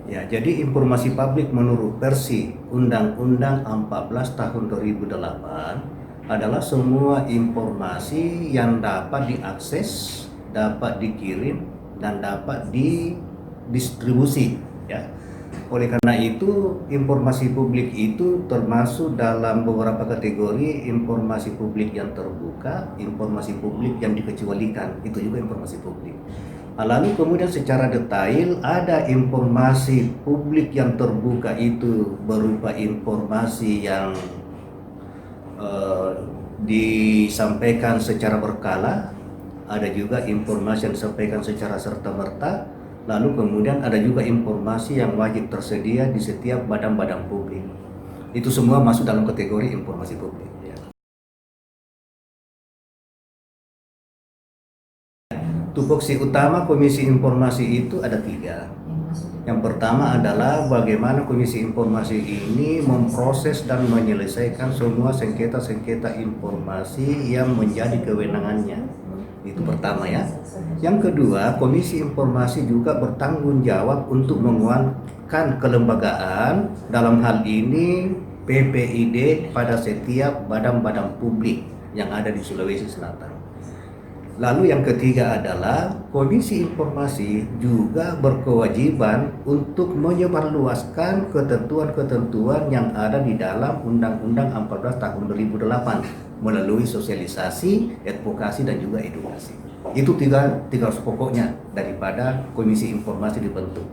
Ya, jadi informasi publik menurut versi Undang-Undang 14 tahun 2008 adalah semua informasi yang dapat diakses, dapat dikirim, dan dapat didistribusi. Ya. Oleh karena itu, informasi publik itu termasuk dalam beberapa kategori: informasi publik yang terbuka, informasi publik yang dikecualikan. Itu juga informasi publik. Lalu kemudian secara detail ada informasi publik yang terbuka itu berupa informasi yang disampaikan secara berkala, ada juga informasi yang disampaikan secara serta-merta, lalu kemudian ada juga informasi yang wajib tersedia di setiap badan-badan publik. Itu semua masuk dalam kategori informasi publik. Tupoksi utama Komisi Informasi itu ada 3. Yang pertama adalah bagaimana Komisi Informasi ini memproses dan menyelesaikan semua sengketa-sengketa informasi yang menjadi kewenangannya. Itu pertama ya. Yang kedua, Komisi Informasi juga bertanggung jawab untuk menguatkan kelembagaan, dalam hal ini PPID, pada setiap badan-badan publik yang ada di Sulawesi Selatan. Lalu yang ketiga adalah Komisi Informasi juga berkewajiban untuk menyebarluaskan ketentuan-ketentuan yang ada di dalam Undang-Undang 14 tahun 2008 melalui sosialisasi, advokasi, dan juga edukasi. Itu tiga pokoknya daripada Komisi Informasi dibentuk.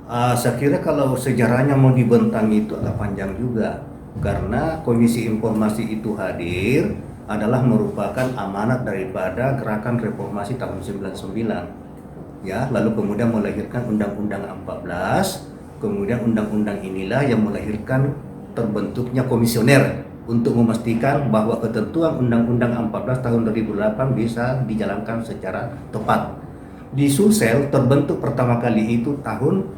Saya kira kalau sejarahnya mau dibentang itu agak panjang juga, karena Komisi Informasi itu hadir adalah merupakan amanat daripada Gerakan Reformasi tahun 99. Ya, lalu kemudian melahirkan Undang-Undang 14, kemudian undang-undang inilah yang melahirkan terbentuknya komisioner untuk memastikan bahwa ketentuan Undang-Undang 14 tahun 2008 bisa dijalankan secara tepat. Di Sulsel terbentuk pertama kali itu tahun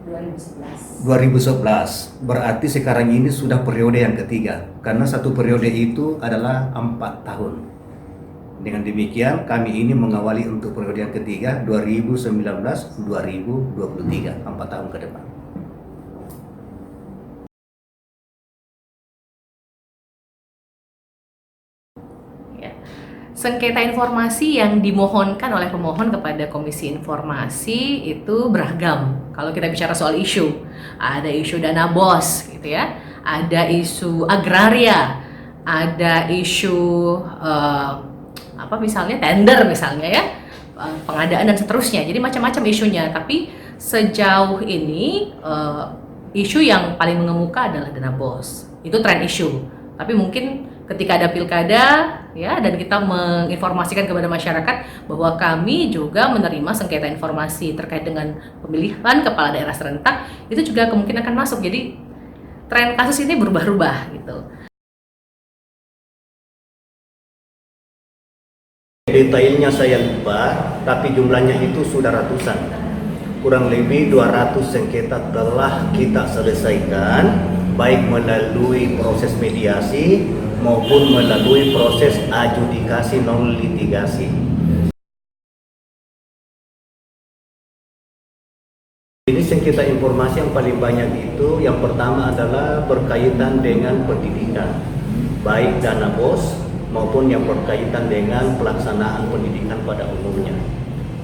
2011. Berarti sekarang ini sudah periode yang ketiga, karena satu periode itu adalah 4 tahun. Dengan demikian kami ini mengawali untuk periode yang ketiga 2019-2023, 4 tahun ke depan. Sengketa informasi yang dimohonkan oleh pemohon kepada Komisi Informasi itu beragam. Kalau kita bicara soal isu, ada isu dana BOS gitu ya, ada isu agraria, ada isu misalnya tender misalnya ya, pengadaan dan seterusnya. Jadi macam-macam isunya. Tapi sejauh ini isu yang paling mengemuka adalah dana BOS. Itu tren isu. Tapi mungkin ketika ada pilkada ya, dan kita menginformasikan kepada masyarakat bahwa kami juga menerima sengketa informasi terkait dengan pemilihan kepala daerah serentak, itu juga kemungkinan akan masuk. Jadi tren kasus ini berubah-ubah gitu. Detailnya saya lupa, tapi jumlahnya itu sudah ratusan. Kurang lebih 200 sengketa telah kita selesaikan, baik melalui proses mediasi maupun melalui proses adjudikasi non litigasi. Ini sengketa informasi yang paling banyak itu, yang pertama adalah berkaitan dengan pendidikan, baik dana BOS maupun yang berkaitan dengan pelaksanaan pendidikan pada umumnya.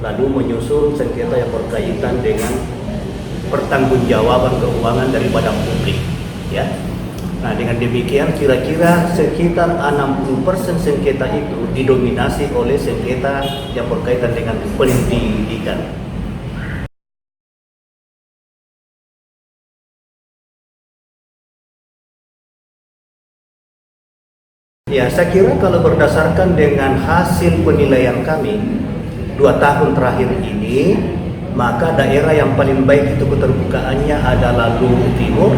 Lalu menyusul sengketa yang berkaitan dengan pertanggungjawaban keuangan dari badan publik, ya. Nah, dengan demikian kira-kira sekitar 60% sengketa itu didominasi oleh sengketa yang berkaitan dengan pendidikan. Ya, saya kira kalau berdasarkan dengan hasil penilaian kami 2 tahun terakhir ini, maka daerah yang paling baik itu keterbukaannya adalah Luwu Timur,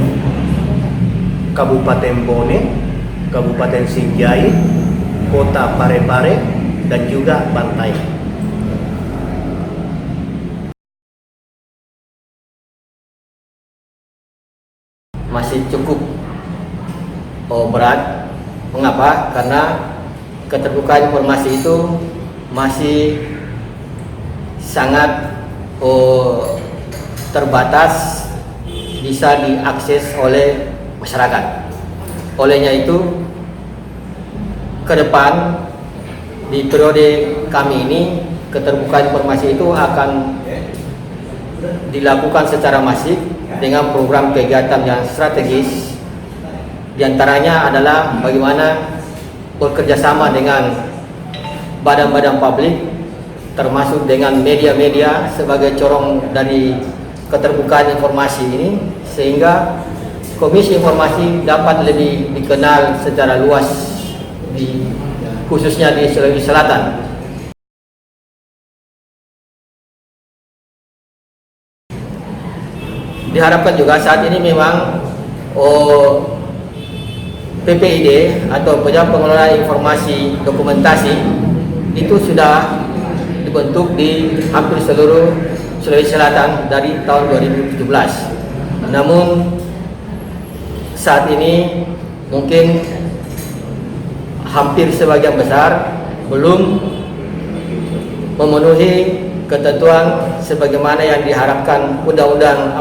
Kabupaten Bone, Kabupaten Sinjai, Kota Parepare, dan juga Bantai. Masih cukup berat. Mengapa? Karena keterbukaan informasi itu masih sangat terbatas bisa diakses oleh masyarakat. Olehnya itu, ke depan di periode kami ini keterbukaan informasi itu akan dilakukan secara masif dengan program kegiatan yang strategis. Di antaranya adalah bagaimana bekerjasama dengan badan-badan publik, termasuk dengan media-media sebagai corong dari keterbukaan informasi ini, sehingga Komisi Informasi dapat lebih dikenal secara luas khususnya di Sulawesi Selatan. Diharapkan juga saat ini memang PPID atau Pengelola Informasi Dokumentasi itu sudah dibentuk di hampir seluruh Sulawesi Selatan dari tahun 2017. Namun saat ini mungkin hampir sebagian besar belum memenuhi ketentuan sebagaimana yang diharapkan Undang-Undang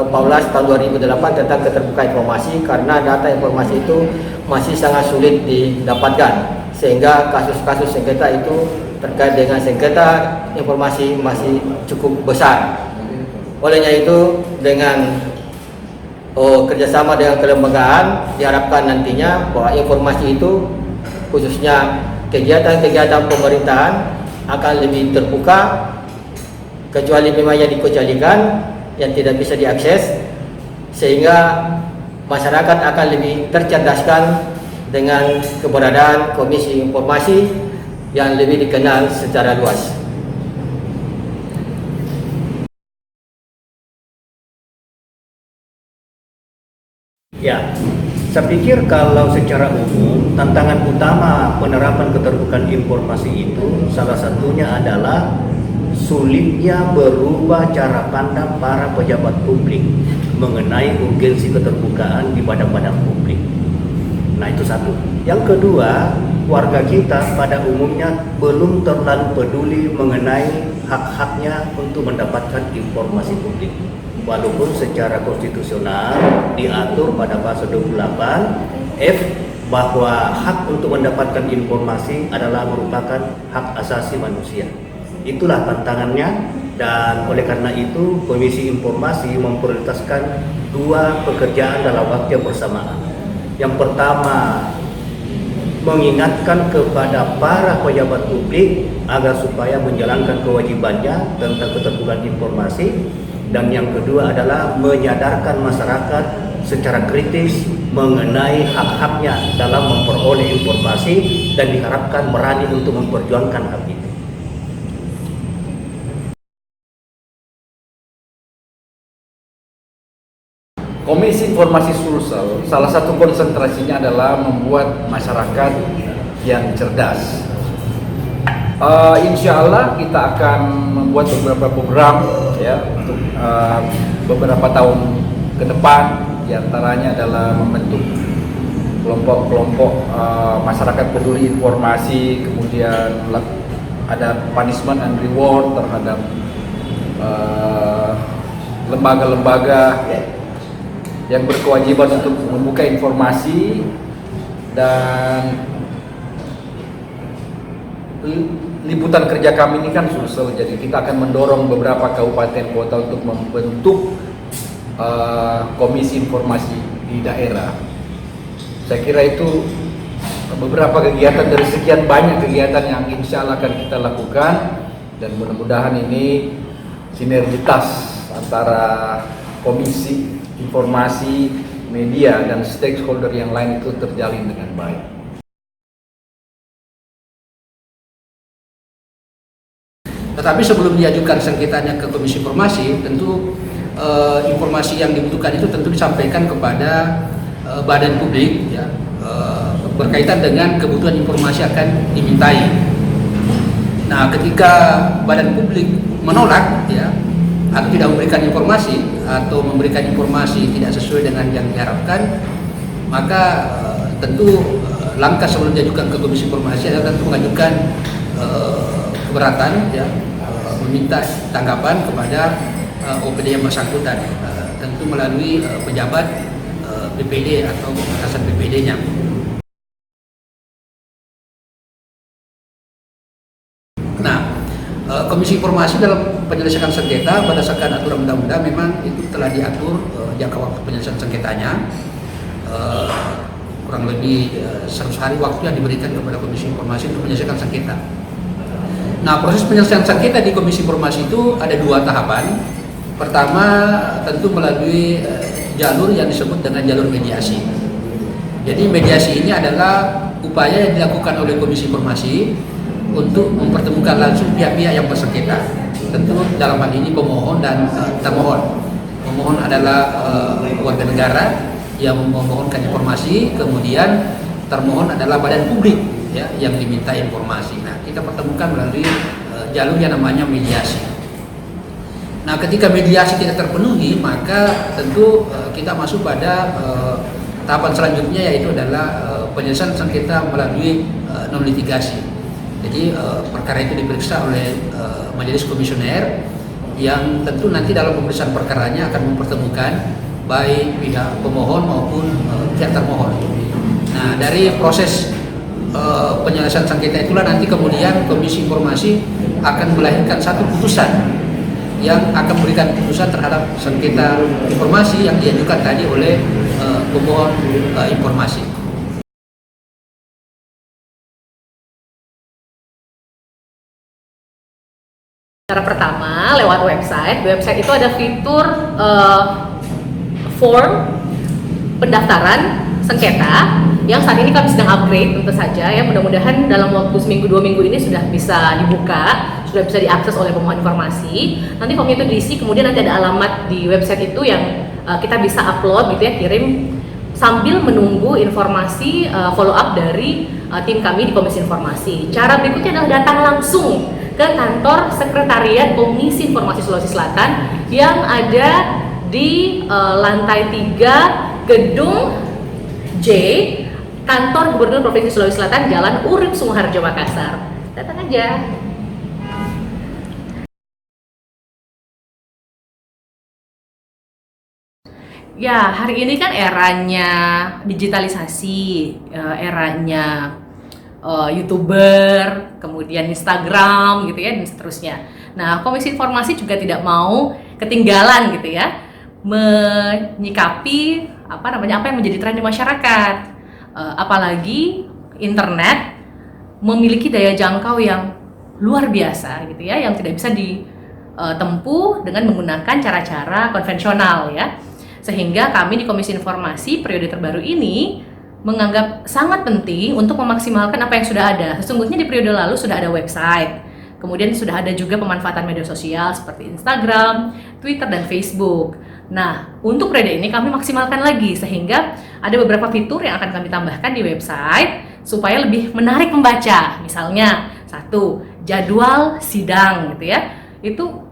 14 tahun 2008 tentang keterbukaan informasi, karena data informasi itu masih sangat sulit didapatkan, sehingga kasus-kasus sengketa itu terkait dengan sengketa informasi masih cukup besar. Olehnya itu, dengan kerjasama dengan kelembagaan, diharapkan nantinya bahwa informasi itu, khususnya kegiatan-kegiatan pemerintahan, akan lebih terbuka, kecuali memang yang dikecualikan, yang tidak bisa diakses, sehingga masyarakat akan lebih tercerdaskan dengan keberadaan Komisi Informasi yang lebih dikenal secara luas. Ya, saya pikir kalau secara umum tantangan utama penerapan keterbukaan informasi itu salah satunya adalah sulitnya berubah cara pandang para pejabat publik mengenai urgensi keterbukaan di badan-badan publik. Nah, itu satu. Yang kedua, warga kita pada umumnya belum terlalu peduli mengenai hak-haknya untuk mendapatkan informasi publik. Walaupun secara konstitusional diatur pada pasal 28F bahwa hak untuk mendapatkan informasi adalah merupakan hak asasi manusia. Itulah tantangannya, dan oleh karena itu Komisi Informasi memprioritaskan dua pekerjaan dalam waktu yang bersamaan. Yang pertama, mengingatkan kepada para pejabat publik agar supaya menjalankan kewajibannya tentang keterbukaan informasi, dan yang kedua adalah menyadarkan masyarakat secara kritis mengenai hak-haknya dalam memperoleh informasi dan diharapkan berani untuk memperjuangkan hak itu. Komisi Informasi Sulsel, salah satu konsentrasinya adalah membuat masyarakat yang cerdas. Insya Allah kita akan membuat beberapa program ya untuk beberapa tahun ke depan. Di antaranya adalah membentuk kelompok-kelompok masyarakat peduli informasi, kemudian ada punishment and reward terhadap lembaga-lembaga yang berkewajiban untuk membuka informasi, dan liputan kerja kami ini kan Sulsel, jadi kita akan mendorong beberapa kabupaten kota untuk membentuk komisi informasi di daerah. Saya kira itu beberapa kegiatan dari sekian banyak kegiatan yang insya Allah akan kita lakukan, dan mudah-mudahan ini sinergitas antara komisi informasi, media, dan stakeholder yang lain itu terjalin dengan baik. Tetapi sebelum diajukan sengketanya ke Komisi Informasi, tentu informasi yang dibutuhkan itu tentu disampaikan kepada badan publik, ya, berkaitan dengan kebutuhan informasi akan dimintai. Nah, ketika badan publik menolak, ya, atau tidak memberikan informasi atau memberikan informasi tidak sesuai dengan yang diharapkan, maka tentu langkah sebelum diajukan ke Komisi Informasi adalah tentu mengajukan keberatan ya, meminta tanggapan kepada OPD yang bersangkutan, tentu melalui pejabat PPD atau atasan PPD-nya. Nah, Komisi Informasi dalam penyelesaian sengketa berdasarkan aturan undang-undang memang itu telah diatur jangka waktu penyelesaian sengketanya, kurang lebih 100 hari waktu yang diberikan kepada Komisi Informasi untuk menyelesaikan sengketa. Nah, proses penyelesaian sengketa di Komisi Informasi itu ada 2 tahapan. Pertama, tentu melalui jalur yang disebut dengan jalur mediasi. Jadi mediasi ini adalah upaya yang dilakukan oleh Komisi Informasi untuk mempertemukan langsung pihak-pihak yang bersengketa. Tentu dalam hal ini pemohon dan termohon. Pemohon adalah warga negara yang memohonkan informasi, kemudian termohon adalah badan publik ya yang diminta informasi. Nah, kita pertemukan melalui jalur yang namanya mediasi. Nah, ketika mediasi tidak terpenuhi, maka tentu kita masuk pada tahapan selanjutnya, yaitu adalah penyelesaian sengketa melalui non litigasi. Jadi perkara itu diperiksa oleh majelis komisioner yang tentu nanti dalam pemeriksaan perkaranya akan mempertemukan baik pihak pemohon maupun pihak termohon. Nah, dari proses penyelesaian sengketa itulah nanti kemudian Komisi Informasi akan melahirkan satu putusan yang akan memberikan putusan terhadap sengketa informasi yang diajukan tadi oleh pemohon informasi. Cara pertama lewat website. Website itu ada fitur form pendaftaran sengketa yang saat ini kami sedang upgrade tentu saja ya, mudah-mudahan dalam waktu seminggu 2 minggu ini sudah bisa dibuka, sudah bisa diakses oleh pemohon informasi. Nanti formnya itu diisi, kemudian nanti ada alamat di website itu yang kita bisa upload gitu ya, kirim sambil menunggu informasi follow up dari tim kami di Komisi Informasi. Cara berikutnya adalah datang langsung ke kantor Sekretariat Komisi Informasi Sulawesi Selatan yang ada di lantai 3 Gedung J, Kantor Gubernur Provinsi Sulawesi Selatan, Jalan Urip Sumoharjo, Makassar. Datang aja. Ya, hari ini kan eranya digitalisasi, eranya YouTuber, kemudian Instagram gitu ya, dan seterusnya. Nah, Komisi Informasi juga tidak mau ketinggalan gitu ya, menyikapi apa yang menjadi tren di masyarakat. Apalagi internet memiliki daya jangkau yang luar biasa gitu ya, yang tidak bisa ditempuh dengan menggunakan cara-cara konvensional ya. Sehingga kami di Komisi Informasi periode terbaru ini menganggap sangat penting untuk memaksimalkan apa yang sudah ada. Sesungguhnya di periode lalu sudah ada website, kemudian sudah ada juga pemanfaatan media sosial seperti Instagram, Twitter, dan Facebook. Nah, untuk periode ini kami maksimalkan lagi sehingga ada beberapa fitur yang akan kami tambahkan di website supaya lebih menarik membaca. Misalnya, 1, jadwal sidang gitu ya. Itu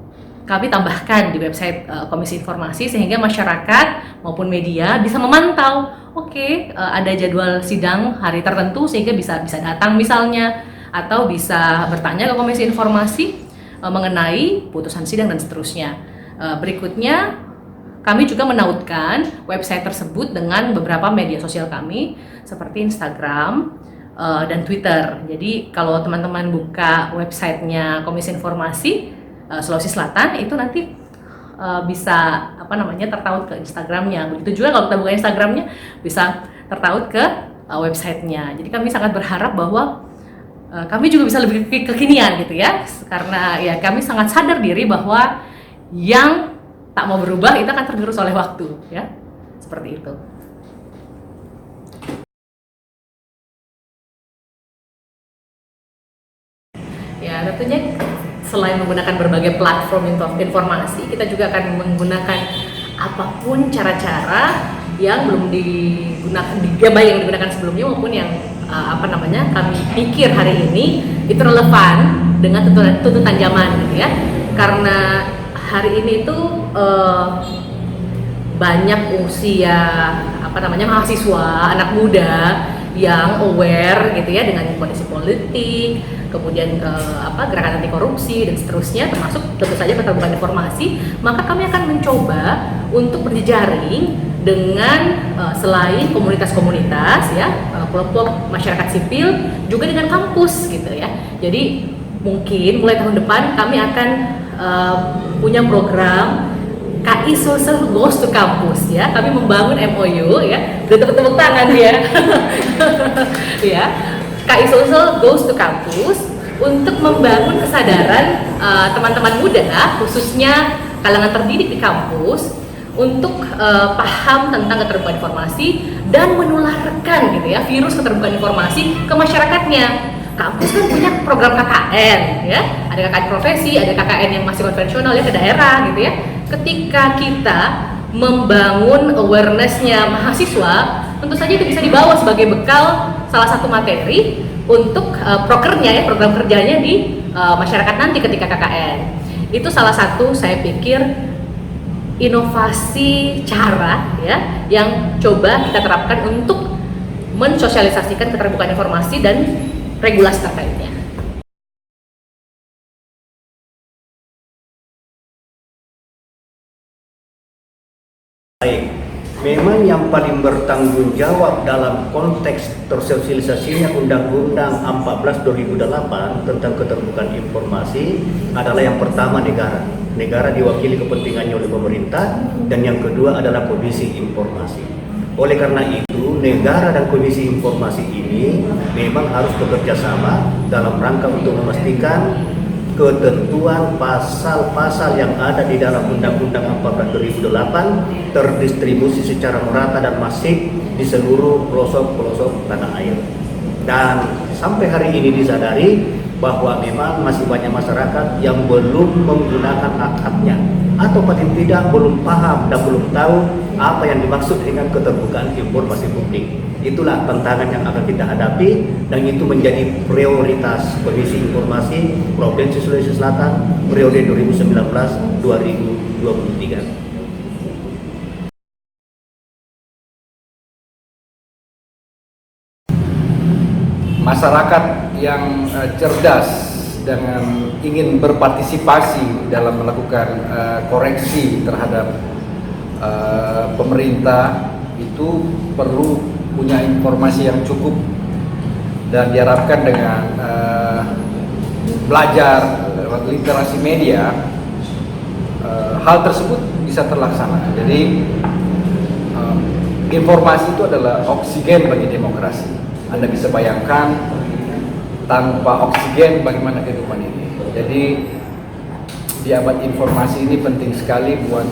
kami tambahkan di website Komisi Informasi sehingga masyarakat maupun media bisa memantau. Ada jadwal sidang hari tertentu sehingga bisa datang misalnya, atau bisa bertanya ke Komisi Informasi mengenai putusan sidang dan seterusnya. Berikutnya, kami juga menautkan website tersebut dengan beberapa media sosial kami seperti Instagram dan Twitter. Jadi kalau teman-teman buka websitenya Komisi Informasi Sulawesi Selatan itu nanti bisa tertaut ke Instagramnya. Begitu juga kalau kita buka Instagramnya bisa tertaut ke websitenya. Jadi kami sangat berharap bahwa kami juga bisa lebih kekinian gitu ya, karena ya kami sangat sadar diri bahwa yang tak mau berubah itu akan tergerus oleh waktu ya, seperti itu. Ya, tentunya selain menggunakan berbagai platform informasi, kita juga akan menggunakan apapun cara-cara yang belum digunakan, baik yang digunakan sebelumnya maupun yang kami pikir hari ini itu relevan dengan tuntutan zaman gitu ya. Karena hari ini itu banyak usia mahasiswa, anak muda yang aware gitu ya dengan kondisi politik, kemudian gerakan anti korupsi dan seterusnya, termasuk tentu saja keterbukaan informasi, maka kami akan mencoba untuk berjejaring dengan selain komunitas-komunitas ya, kelompok masyarakat sipil, juga dengan kampus gitu ya. Jadi mungkin mulai tahun depan kami akan punya program KI Sulsel Goes to Campus ya. Kami membangun MOU ya. Udah tepuk-tepuk tangan ya. Ya. KI Sulsel Goes to Campus untuk membangun kesadaran teman-teman muda, khususnya kalangan terdidik di kampus, untuk paham tentang keterbukaan informasi dan menularkan gitu ya virus keterbukaan informasi ke masyarakatnya. Kampus kan punya program KKN ya, ada KKN profesi, ada KKN yang masih konvensional ya ke daerah gitu ya. Ketika kita membangun awareness-nya mahasiswa, tentu saja itu bisa dibawa sebagai bekal salah satu materi untuk prokernya ya, program kerjanya di masyarakat nanti ketika KKN. Itu salah satu saya pikir inovasi cara ya yang coba kita terapkan untuk mensosialisasikan keterbukaan informasi dan regulasi terkaitnya. Baik, memang yang paling bertanggung jawab dalam konteks tersosialisasinya Undang-Undang 14 2008 tentang keterbukaan informasi adalah yang pertama negara. Negara diwakili kepentingannya oleh pemerintah, dan yang kedua adalah Komisi Informasi. Oleh karena itu, negara dan Komisi Informasi ini memang harus bekerja sama dalam rangka untuk memastikan ketentuan pasal-pasal yang ada di dalam Undang-Undang 14 2008 terdistribusi secara merata dan masif di seluruh pelosok-pelosok tanah air. Dan sampai hari ini disadari bahwa memang masih banyak masyarakat yang belum menggunakan hak-haknya, atau paling tidak belum paham dan belum tahu apa yang dimaksud dengan keterbukaan informasi publik. Itulah tantangan yang akan kita hadapi, dan itu menjadi prioritas Komisi Informasi Provinsi Sulawesi Selatan periode 2019-2023. Masyarakat yang cerdas dengan ingin berpartisipasi dalam melakukan koreksi terhadap pemerintah itu perlu punya informasi yang cukup, dan diharapkan dengan belajar literasi media hal tersebut bisa terlaksana. Jadi informasi itu adalah oksigen bagi demokrasi. Anda bisa bayangkan tanpa oksigen bagaimana kehidupan ini. Jadi di abad informasi ini penting sekali buat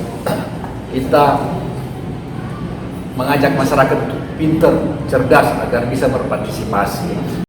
kita mengajak masyarakat untuk pintar, cerdas agar bisa berpartisipasi.